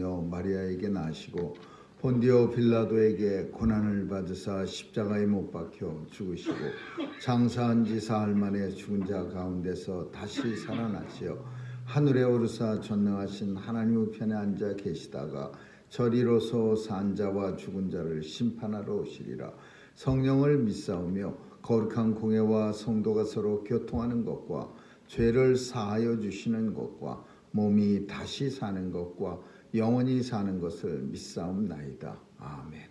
성녀 마리아에게 나시고 본디오 빌라도에게 고난을 받으사 십자가에 못 박혀 죽으시고 장사한 지 사흘 만에 죽은 자 가운데서 다시 살아나시어 하늘에 오르사 전능하신 하나님 우편에 앉아 계시다가 저리로서 산 자와 죽은 자를 심판하러 오시리라. 성령을 믿사오며 거룩한 공회와 성도가 서로 교통하는 것과 죄를 사하여 주시는 것과 몸이 다시 사는 것과 영원히 사는 것을 믿사옵나이다. 아멘.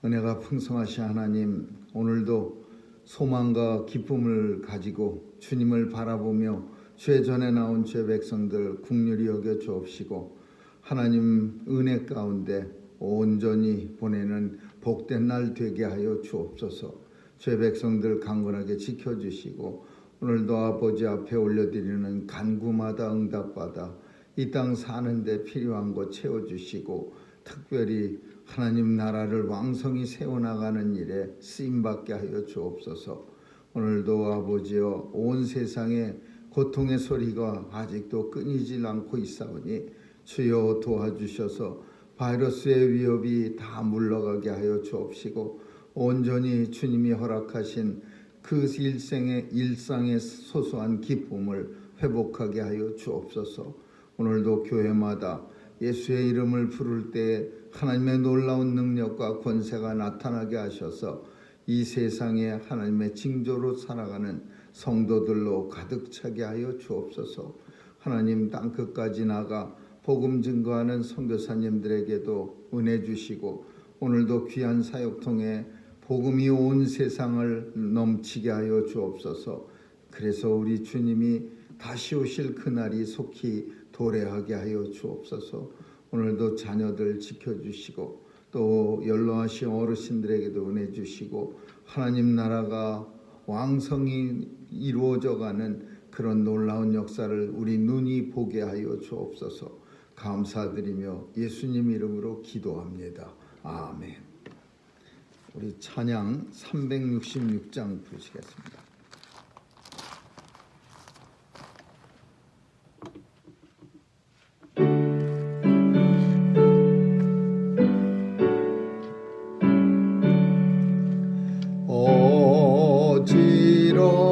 은혜가 풍성하신 하나님, 오늘도 소망과 기쁨을 가지고 주님을 바라보며 죄 전에 나온 죄 백성들 긍휼히 여겨 주옵시고 하나님 은혜 가운데 온전히 보내는 복된 날 되게 하여 주옵소서. 죄 백성들 강건하게 지켜주시고 오늘도 아버지 앞에 올려드리는 간구마다 응답받아 이 땅 사는데 필요한 것 채워주시고 특별히 하나님 나라를 왕성히 세워나가는 일에 쓰임받게 하여 주옵소서. 오늘도 아버지여 온 세상에 고통의 소리가 아직도 끊이질 않고 있사오니 주여 도와주셔서 바이러스의 위협이 다 물러가게 하여 주옵시고 온전히 주님이 허락하신 그 일상의 소소한 기쁨을 회복하게 하여 주옵소서. 오늘도 교회마다 예수의 이름을 부를 때 하나님의 놀라운 능력과 권세가 나타나게 하셔서 이 세상에 하나님의 징조로 살아가는 성도들로 가득 차게 하여 주옵소서. 하나님 땅끝까지 나가 복음 증거하는 선교사님들에게도 은혜 주시고 오늘도 귀한 사역 통해 복음이 온 세상을 넘치게 하여 주옵소서. 그래서 우리 주님이 다시 오실 그날이 속히 도래하게 하여 주옵소서. 오늘도 자녀들 지켜주시고 또 연로하신 어르신들에게도 은혜 주시고 하나님 나라가 왕성히 이루어져가는 그런 놀라운 역사를 우리 눈이 보게 하여 주옵소서. 감사드리며 예수님 이름으로 기도합니다. 아멘. 우리 찬양 366장 부르시겠습니다.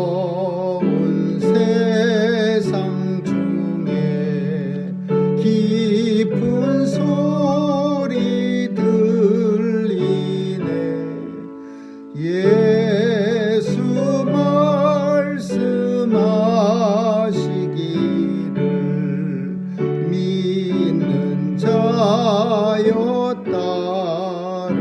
어지러운 세상 중에 깊은 소리 들리네. 예수 말씀하시기를 믿는 자여 따르라.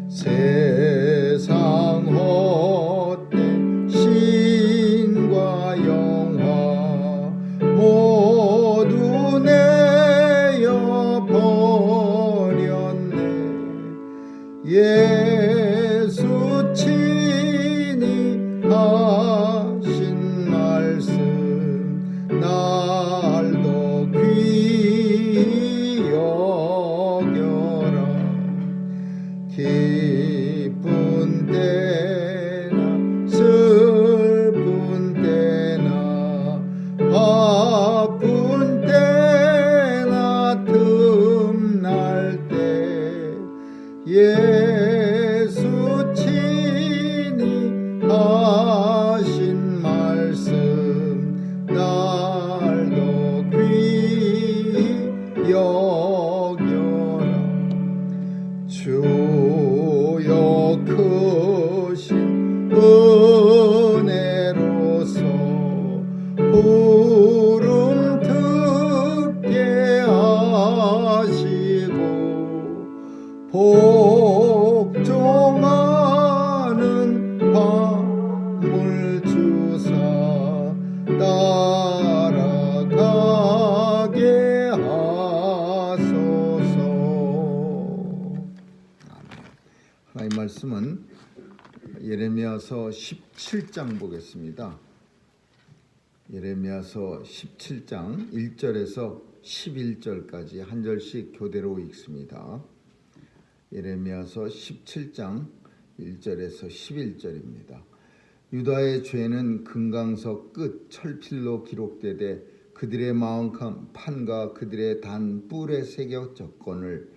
세상 헛된 신과 영화 모두 내어 버렸네. 예수 친히 하신 말씀 날도 귀히 여겨라. 기쁜 때나 슬픈 때나 아픈 때나 틈날 때 예수 친히 하신 말씀 날도 귀히 여겨라. 주여 크신 은혜로서 부름 듣게 하시고 복종하는 밤을 주사 따라가게 하소서. 하나님 말씀은 예레미야서 17장 보겠습니다. 예레미야서 17장 1절에서 11절까지 한 절씩 교대로 읽습니다. 예레미야서 17장 1절에서 11절입니다. 유다의 죄는 금강석 끝 철필로 기록되되 그들의 마음 판과 그들의 단 뿔에 새겨 적건을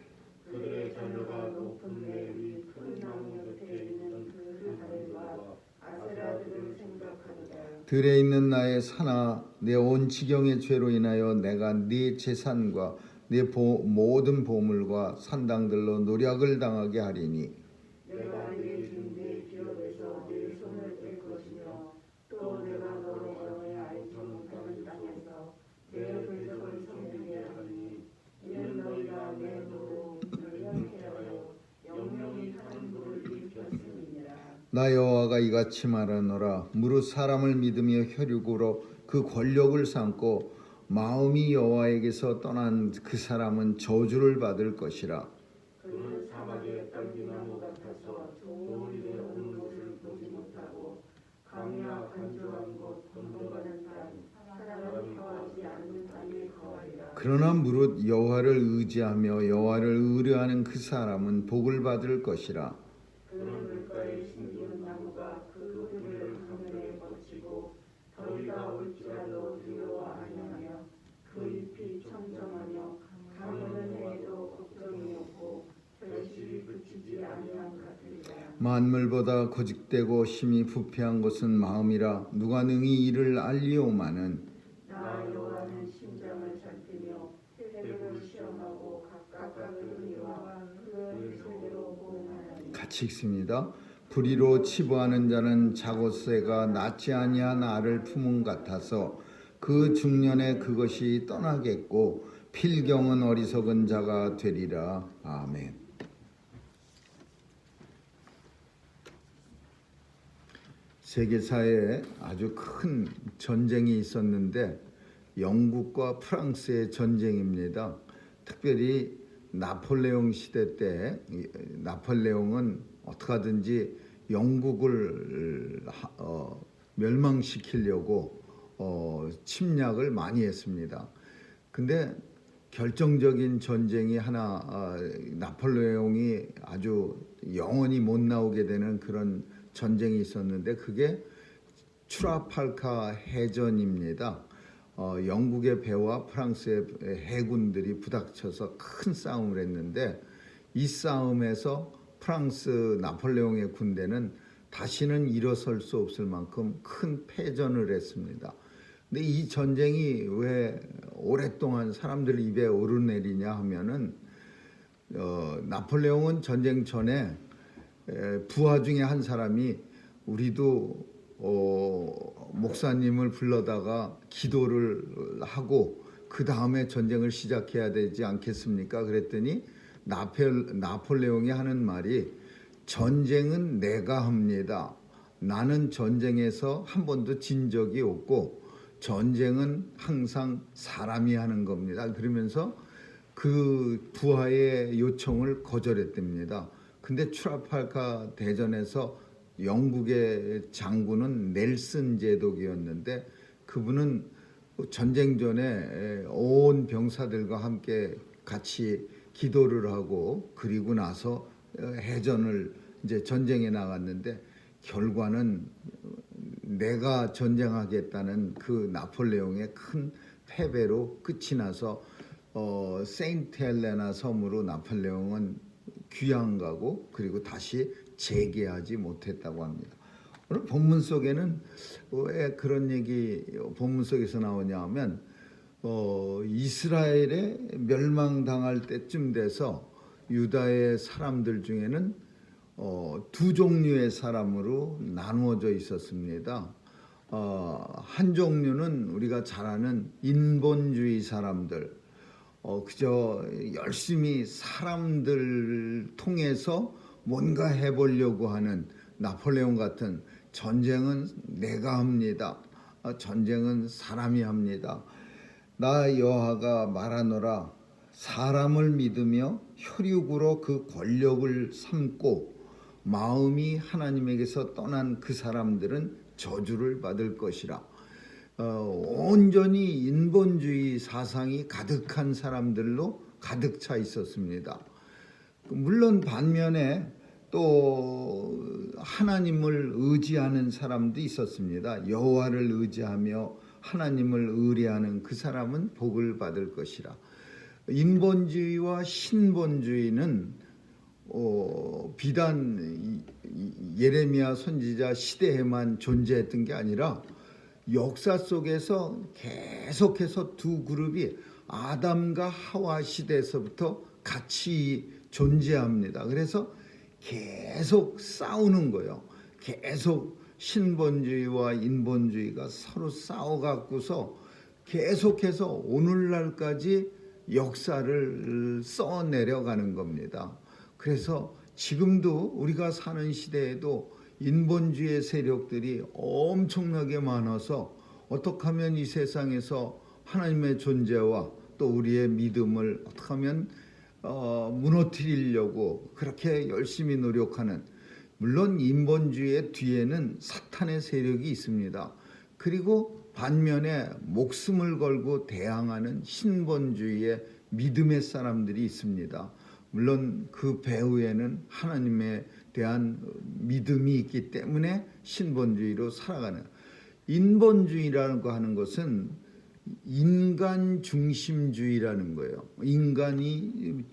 그들의 자녀가 높은 매 큰 나무 곁에 있는 그 하늘과 아세라들을 생각하리라. 들에 있는 나의 산아, 내 온 지경의 죄로 인하여 내가 네 재산과 네 모든 보물과 산당들로 노략을 당하게 하리니 내가 네 준비의 기업에서 네 손을 뗄 것이며 또 내가 너로 영원히 알지 못하는 땅에서 내 궤적을 섬기게 하리니 이는 너희가 내 노로 불량케 하여 영영이 타는 물을 일으켰음이니라. 나 여호와가 이같이 말하노라. 무릇 사람을 믿으며 혈육으로 그 권력을 삼고 마음이 여호와에게서 떠난 그 사람은 저주를 받을 것이라. 그는 사막의 딸기나무 같아서 좋은 일에 오는 것을 보지 못하고 강이와 간조한 곳 건너가는 땅 사람이 거하지 않는 땅에 거하리라. 그러나 무릇 여호와를 의지하며 여호와를 의뢰하는 그 사람은 복을 받을 것이라. 그는 물가에 심기는 나무가 그 뿌리를 하늘에 뻗치고 더위가 올지라도 두려워 아니하며 그 잎이 청정하며 가무는 해에도 걱정이 없고 결실이 그치지 아니함 같으리라. 만물보다 거짓되고 심히 부패한 것은 마음이라. 누가 능히 이를 알리오마는 나 여호와는 심장을 살피며 태백을 시험하고 각각 그 일과 그 실대로 보응하나니. 같이 읽습니다. 불의로 치부하는 자는 자고새가 낫지 아니한 알을 품은 같아서 그 중년에 그것이 떠나겠고 필경은 어리석은 자가 되리라. 아멘. 세계사에 아주 큰 전쟁이 있었는데 영국과 프랑스의 전쟁입니다. 특별히 나폴레옹 시대 때 나폴레옹은 어떻게 하든지 영국을 멸망시키려고 침략을 많이 했습니다. 근데 결정적인 전쟁이 하나 나폴레옹이 아주 영원히 못 나오게 되는 그런 전쟁이 있었는데 그게 트라팔카 해전입니다. 영국의 배와 프랑스의 해군들이 부닥쳐서 큰 싸움을 했는데 이 싸움에서 프랑스 나폴레옹의 군대는 다시는 일어설 수 없을 만큼 큰 패전을 했습니다. 근데 이 전쟁이 왜 오랫동안 사람들 입에 오르내리냐 하면은 나폴레옹은 전쟁 전에 부하 중에 한 사람이 우리도 목사님을 불러다가 기도를 하고 그 다음에 전쟁을 시작해야 되지 않겠습니까? 그랬더니 나폴레옹이 하는 말이 전쟁은 내가 합니다. 나는 전쟁에서 한 번도 진 적이 없고 전쟁은 항상 사람이 하는 겁니다. 그러면서 그 부하의 요청을 거절했답니다. 근데 트라팔카 대전에서 영국의 장군은 넬슨 제독이었는데 그분은 전쟁 전에 온 병사들과 함께 같이 기도를 하고 그리고 나서 해전을 이제 전쟁에 나갔는데 결과는 내가 전쟁하겠다는 그 나폴레옹의 큰 패배로 끝이 나서 세인트 헬레나 섬으로 나폴레옹은 귀양 가고 그리고 다시 재개하지 못했다고 합니다. 오늘 본문 속에는 왜 그런 얘기 본문 속에서 나오냐 하면 이스라엘에 멸망당할 때쯤 돼서 유다의 사람들 중에는 두 종류의 사람으로 나누어져 있었습니다. 한 종류는 우리가 잘 아는 인본주의 사람들, 그저 열심히 사람들 통해서 뭔가 해보려고 하는 나폴레옹 같은 전쟁은 내가 합니다. 전쟁은 사람이 합니다. 나 여호와가 말하노라. 사람을 믿으며 혈육으로 그 권력을 삼고 마음이 하나님에게서 떠난 그 사람들은 저주를 받을 것이라. 온전히 인본주의 사상이 가득한 사람들로 가득 차 있었습니다. 물론 반면에 또 하나님을 의지하는 사람도 있었습니다. 여호와를 의지하며 하나님을 의뢰하는 그 사람은 복을 받을 것이라. 인본주의와 신본주의는 비단 예레미야 선지자 시대에만 존재했던 게 아니라 역사 속에서 계속해서 두 그룹이 아담과 하와 시대에서부터 같이 존재합니다. 그래서 계속 싸우는 거예요. 계속 신본주의와 인본주의가 서로 싸워갖고서 계속해서 오늘날까지 역사를 써내려가는 겁니다. 그래서 지금도 우리가 사는 시대에도 인본주의 세력들이 엄청나게 많아서 어떻게 하면 이 세상에서 하나님의 존재와 또 우리의 믿음을 어떻게 하면 무너뜨리려고 그렇게 열심히 노력하는, 물론 인본주의의 뒤에는 사탄의 세력이 있습니다. 그리고 반면에 목숨을 걸고 대항하는 신본주의의 믿음의 사람들이 있습니다. 물론 그 배후에는 하나님에 대한 믿음이 있기 때문에 신본주의로 살아가는, 인본주의라는 거 하는 것은 인간 중심주의라는 거예요. 인간이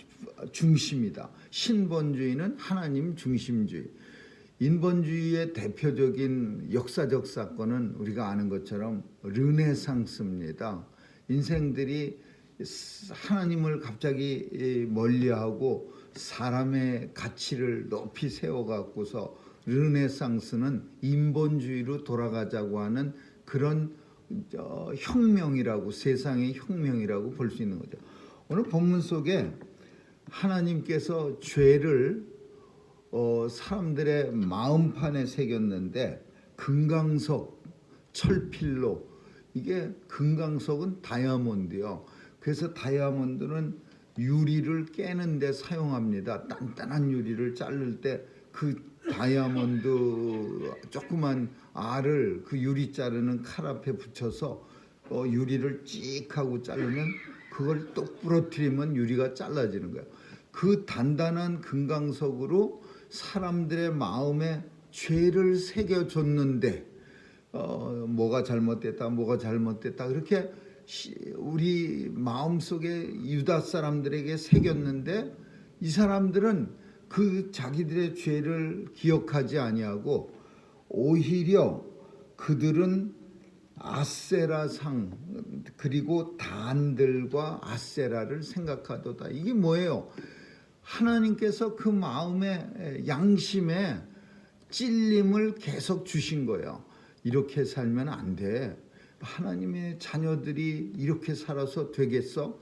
중심이다. 신본주의는 하나님 중심주의. 인본주의의 대표적인 역사적 사건은 우리가 아는 것처럼 르네상스입니다. 인생들이 하나님을 갑자기 멀리하고 사람의 가치를 높이 세워갖고서 르네상스는 인본주의로 돌아가자고 하는 그런 혁명이라고, 세상의 혁명이라고 볼 수 있는 거죠. 오늘 본문 속에 하나님께서 죄를 사람들의 마음판에 새겼는데, 금강석, 철필로, 이게 금강석은 다이아몬드요. 그래서 다이아몬드는 유리를 깨는 데 사용합니다. 단단한 유리를 자를 때 그 다이아몬드 조그만 알을 그 유리 자르는 칼 앞에 붙여서 유리를 찍 하고 자르면 그걸 똑 부러뜨리면 유리가 잘라지는 거예요. 그 단단한 금강석으로 사람들의 마음에 죄를 새겨줬는데 뭐가 잘못됐다 그렇게 우리 마음속에 유다 사람들에게 새겼는데, 이 사람들은 그 자기들의 죄를 기억하지 아니하고 오히려 그들은 아세라상 그리고 단들과 아세라를 생각하도다. 이게 뭐예요? 하나님께서 그 마음에 양심에 찔림을 계속 주신 거예요. 이렇게 살면 안 돼. 하나님의 자녀들이 이렇게 살아서 되겠어?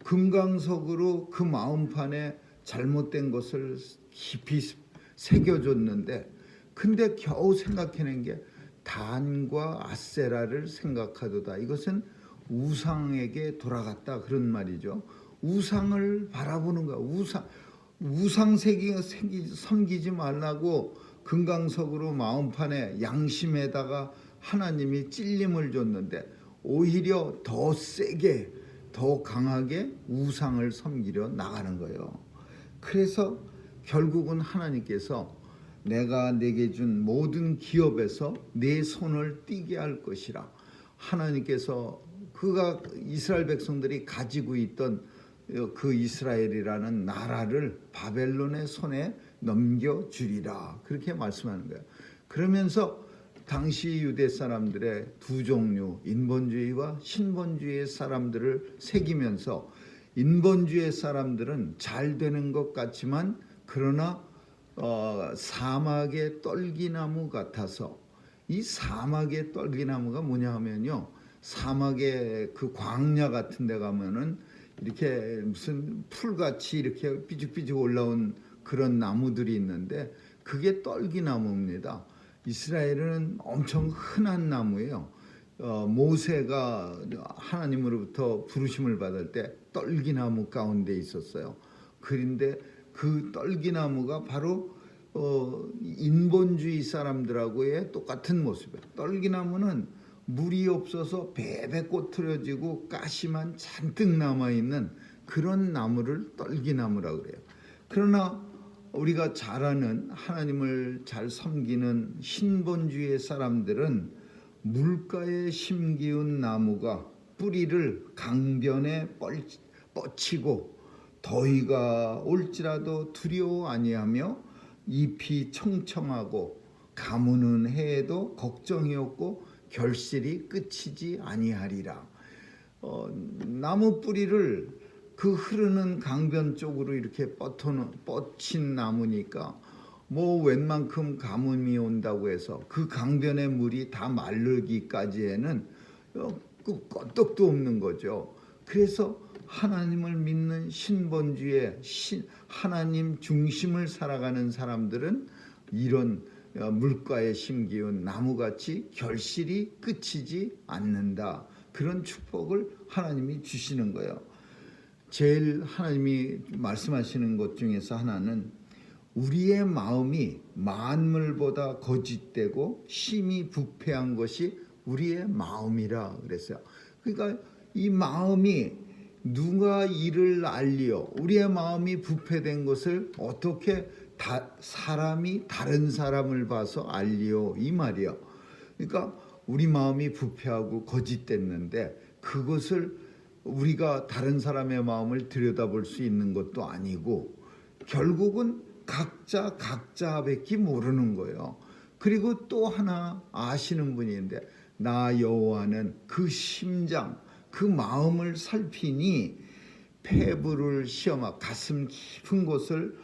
금강석으로 그 마음판에 잘못된 것을 깊이 새겨줬는데, 근데 겨우 생각해낸 게 단과 아세라를 생각하도다. 이것은 우상에게 돌아갔다 그런 말이죠. 우상을 바라보는 거야. 우상 섬기지 말라고 금강석으로 마음판에 양심에다가 하나님이 찔림을 줬는데, 오히려 더 세게 더 강하게 우상을 섬기려 나가는 거예요. 그래서 결국은 하나님께서 내가 내게 준 모든 기업에서 내 손을 띄게 할 것이라. 하나님께서 그가 이스라엘 백성들이 가지고 있던 그 이스라엘이라는 나라를 바벨론의 손에 넘겨주리라, 그렇게 말씀하는 거예요. 그러면서 당시 유대 사람들의 두 종류, 인본주의와 신본주의의 사람들을 새기면서, 인본주의 사람들은 잘 되는 것 같지만 그러나 사막의 떨기나무 같아서, 이 사막의 떨기나무가 뭐냐 하면요, 사막의 그 광야 같은 데 가면은 이렇게 무슨 풀같이 이렇게 삐죽삐죽 올라온 그런 나무들이 있는데 그게 떨기나무입니다. 이스라엘은 엄청 흔한 나무예요. 모세가 하나님으로부터 부르심을 받을 때 떨기나무 가운데 있었어요. 그런데 그 떨기나무가 바로 인본주의 사람들하고의 똑같은 모습이에요. 떨기나무는 물이 없어서 베베 꼬트려지고 가시만 잔뜩 남아있는 그런 나무를 떨기나무라고 그래요. 그러나 우리가 잘 아는 하나님을 잘 섬기는 신본주의 사람들은 물가에 심기운 나무가 뿌리를 강변에 뻗치고 더위가 올지라도 두려워 아니하며 잎이 청청하고 가무는 해에도 걱정이 없고 결실이 끝이지 아니하리라. 나무 뿌리를 그 흐르는 강변 쪽으로 이렇게 뻗친 나무니까 뭐 웬만큼 가뭄이 온다고 해서 그 강변의 물이 다 마르기까지에는 그 끄떡도 없는 거죠. 그래서 하나님을 믿는 신본주의 하나님 중심을 살아가는 사람들은 이런 물가에 심기운 나무같이 결실이 끝이지 않는다. 그런 축복을 하나님이 주시는 거예요. 제일 하나님이 말씀하시는 것 중에서 하나는 우리의 마음이 만물보다 거짓되고 심히 부패한 것이 우리의 마음이라 그랬어요. 그러니까 이 마음이 누가 이를 알리어 우리의 마음이 부패된 것을 어떻게 사람이 다른 사람을 봐서 알리어 이 말이요. 그러니까 우리 마음이 부패하고 거짓됐는데 그것을 우리가 다른 사람의 마음을 들여다볼 수 있는 것도 아니고 결국은 각자밖에 모르는 거예요. 그리고 또 하나 아시는 분이 있는데 나 여호와는 그 심장 그 마음을 살피니 폐부를 시험하 가슴 깊은 곳을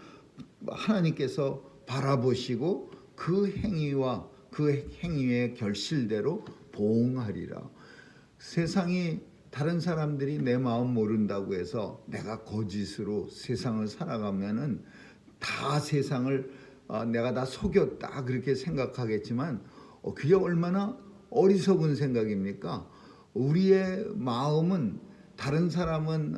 하나님께서 바라보시고 그 행위와 그 행위의 결실대로 보응하리라. 세상이 다른 사람들이 내 마음 모른다고 해서 내가 거짓으로 세상을 살아가면은 다 세상을 내가 다 속였다 그렇게 생각하겠지만 그게 얼마나 어리석은 생각입니까? 우리의 마음은 다른 사람은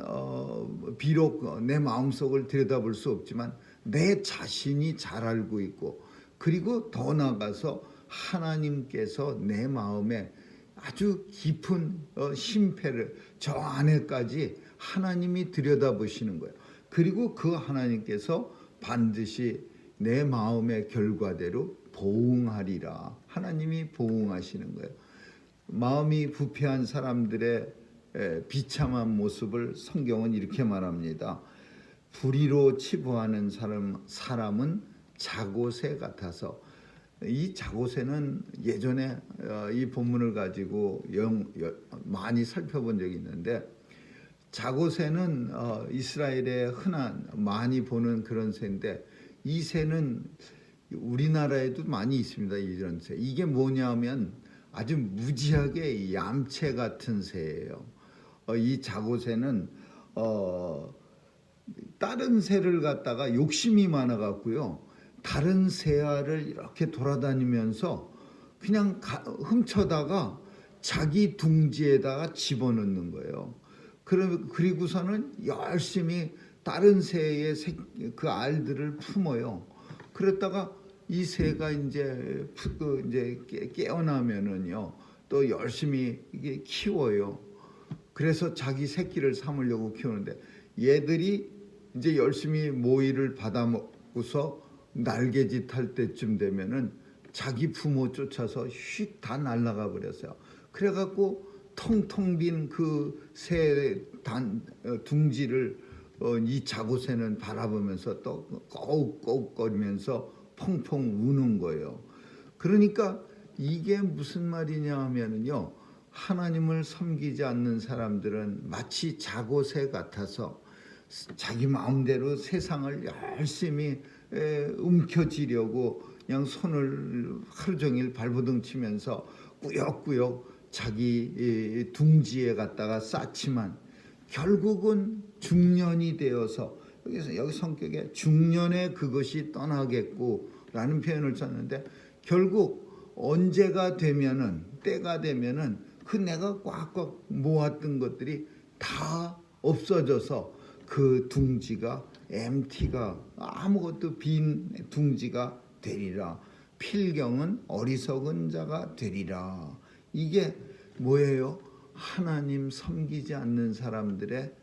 비록 내 마음속을 들여다볼 수 없지만 내 자신이 잘 알고 있고 그리고 더 나아가서 하나님께서 내 마음에 아주 깊은 심패를 저 안에까지 하나님이 들여다보시는 거예요. 그리고 그 하나님께서 반드시 내 마음의 결과대로 보응하리라. 하나님이 보응하시는 거예요. 마음이 부패한 사람들의 비참한 모습을 성경은 이렇게 말합니다. 불의로 치부하는 사람은 자고새 같아서 이 자고새는 예전에 이 본문을 가지고 많이 살펴본 적이 있는데 자고새는 이스라엘에 흔한 많이 보는 그런 새인데 이 새는 우리나라에도 많이 있습니다. 이런 새. 이게 뭐냐면 아주 무지하게 얌체 같은 새예요. 이 자고새는 다른 새를 갖다가 욕심이 많아 갖고요. 다른 새알을 이렇게 돌아다니면서 그냥 훔쳐다가 자기 둥지에다가 집어넣는 거예요. 그리고서는 열심히 다른 새의 그 알들을 품어요. 그랬다가 이 새가 이제 깨어나면은요, 또 열심히 이게 키워요. 그래서 자기 새끼를 삼으려고 키우는데 얘들이 이제 열심히 모이를 받아먹고서 날개짓 할 때쯤 되면은 자기 부모 쫓아서 휙 다 날아가 버렸어요. 그래갖고 텅텅 빈 그 새 둥지를 이 자고새는 바라보면서 또 꺼욱꺼욱거리면서 펑펑 우는 거예요. 그러니까 이게 무슨 말이냐 하면은요, 하나님을 섬기지 않는 사람들은 마치 자고새 같아서 자기 마음대로 세상을 열심히 움켜쥐려고 그냥 손을 하루 종일 발버둥 치면서 꾸역꾸역 자기 둥지에 갖다가 쌓지만 결국은 중년이 되어서 여기 성격에 중년에 그것이 떠나겠고라는 표현을 썼는데 결국 언제가 되면은 때가 되면은 그 내가 꽉꽉 모았던 것들이 다 없어져서 그 둥지가 MT가 아무것도 빈 둥지가 되리라. 필경은 어리석은 자가 되리라. 이게 뭐예요? 하나님 섬기지 않는 사람들의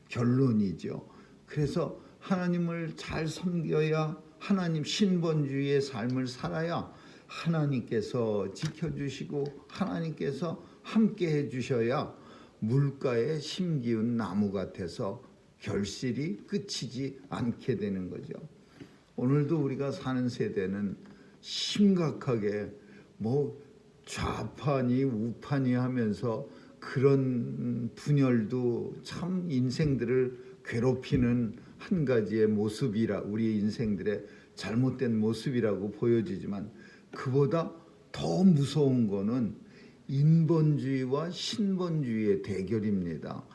결론이죠. 그래서 하나님을 잘 섬겨야 하나님 신본주의의 삶을 살아야 하나님께서 지켜주시고 하나님께서 함께 해주셔야 물가에 심기운 나무 같아서 결실이 끝이지 않게 되는 거죠. 오늘도 우리가 사는 세대는 심각하게 뭐 좌판이 우판이 하면서 그런 분열도 참 인생들을 괴롭히는 한 가지의 모습이라, 우리 인생들의 잘못된 모습이라고 보여지지만, 그보다 더 무서운 거는 인본주의와 신본주의의 대결입니다.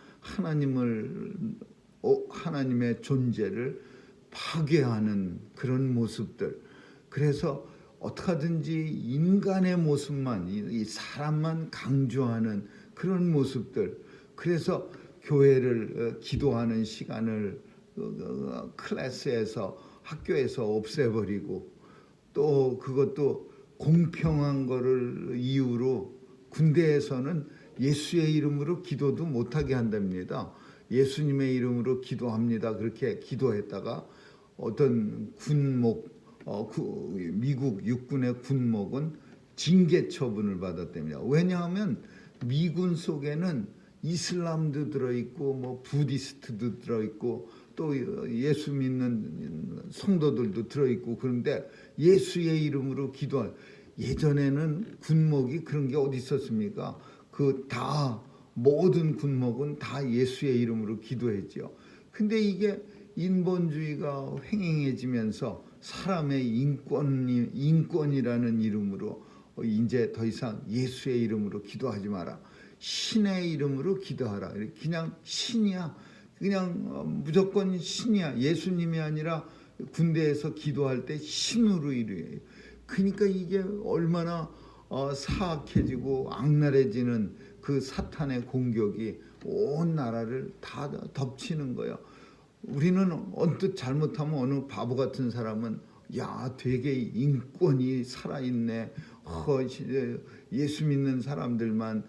하나님의 존재를 파괴하는 그런 모습들. 그래서 어떻게 하든지 인간의 모습만, 이 사람만 강조하는 그런 모습들. 그래서 교회를 기도하는 시간을 클래스에서, 학교에서 없애버리고, 또 그것도 공평한 거를 이유로 군대에서는 예수의 이름으로 기도도 못하게 한답니다. 예수님의 이름으로 기도합니다. 그렇게 기도했다가 어떤 군목, 미국 육군의 군목은 징계 처분을 받았답니다. 왜냐하면 미군 속에는 이슬람도 들어있고 뭐 부디스트도 들어있고 또 예수 믿는 성도들도 들어있고, 그런데 예수의 이름으로 기도할, 예전에는 군목이 그런 게 어디 있었습니까? 모든 군목은 다 예수의 이름으로 기도했죠. 근데 이게 인본주의가 횡행해지면서 사람의 인권이라는 이름으로 이제 더 이상 예수의 이름으로 기도하지 마라, 신의 이름으로 기도하라. 그냥 신이야, 그냥 무조건 신이야. 예수님이 아니라 군대에서 기도할 때 신으로 이루어요. 그러니까 이게 얼마나 사악해지고 악랄해지는 그 사탄의 공격이 온 나라를 다 덮치는 거예요. 우리는 언뜻 잘못하면 어느 바보 같은 사람은 야, 되게 인권이 살아있네, 예수 믿는 사람들만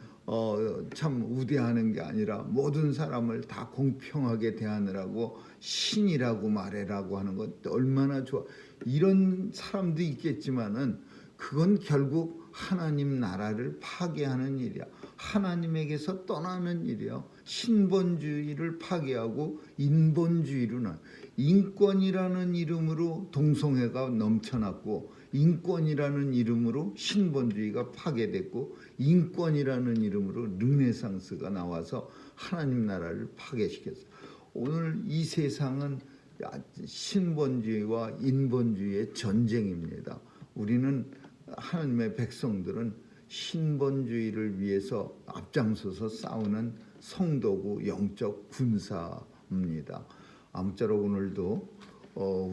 참 우대하는 게 아니라 모든 사람을 다 공평하게 대하느라고 신이라고 말해라고 하는 것 얼마나 좋아. 이런 사람도 있겠지만은 그건 결국 하나님 나라를 파괴하는 일이야. 하나님에게서 떠나는 일이야. 신본주의를 파괴하고 인본주의로는, 인권이라는 이름으로 동성애가 넘쳐났고, 인권이라는 이름으로 신본주의가 파괴됐고, 인권이라는 이름으로 르네상스가 나와서 하나님 나라를 파괴시켰어. 오늘 이 세상은 신본주의와 인본주의의 전쟁입니다. 우리는, 하나님의 백성들은 신본주의를 위해서 앞장서서 싸우는 성도고 영적 군사입니다. 아무쪼록 오늘도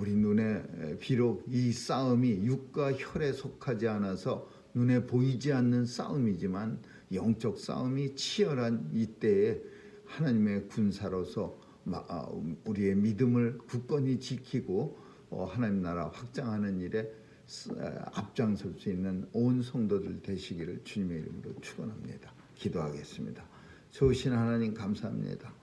우리 눈에 비록 이 싸움이 육과 혈에 속하지 않아서 눈에 보이지 않는 싸움이지만 영적 싸움이 치열한 이때에 하나님의 군사로서 우리의 믿음을 굳건히 지키고 하나님 나라 확장하는 일에 앞장설 수 있는 온 성도들 되시기를 주님의 이름으로 축원합니다. 기도하겠습니다. 좋으신 하나님 감사합니다.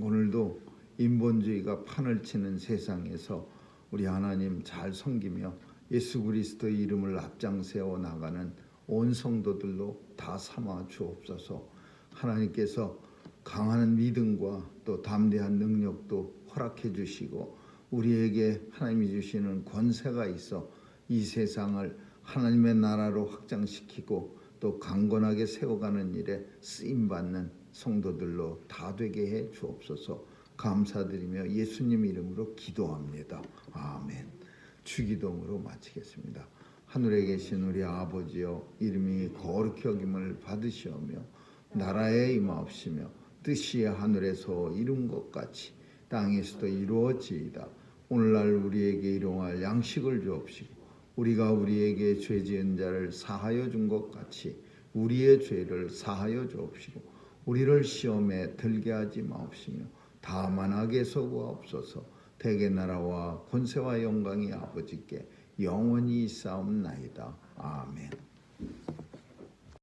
오늘도 인본주의가 판을 치는 세상에서 우리 하나님 잘 섬기며 예수 그리스도의 이름을 앞장세워 나가는 온 성도들로 다 삼아 주옵소서. 하나님께서 강한 믿음과 또 담대한 능력도 허락해 주시고, 우리에게 하나님이 주시는 권세가 있어 이 세상을 하나님의 나라로 확장시키고 또 강건하게 세워가는 일에 쓰임받는 성도들로 다 되게 해 주옵소서. 감사드리며 예수님 이름으로 기도합니다. 아멘. 주기도문으로 마치겠습니다. 하늘에 계신 우리 아버지여, 이름이 거룩히 여김을 받으시오며 나라에 임하옵시며 뜻이 하늘에서 이룬 것 같이 땅에서도 이루어지이다. 오늘날 우리에게 일용할 양식을 주옵시고, 우리가 우리에게 죄 지은 자를 사하여 준 것 같이 우리의 죄를 사하여 주옵시고, 우리를 시험에 들게 하지 마옵시며 다만 악에서 구하옵소서. 대개 나라와 권세와 영광이 아버지께 영원히 있사옵나이다. 아멘.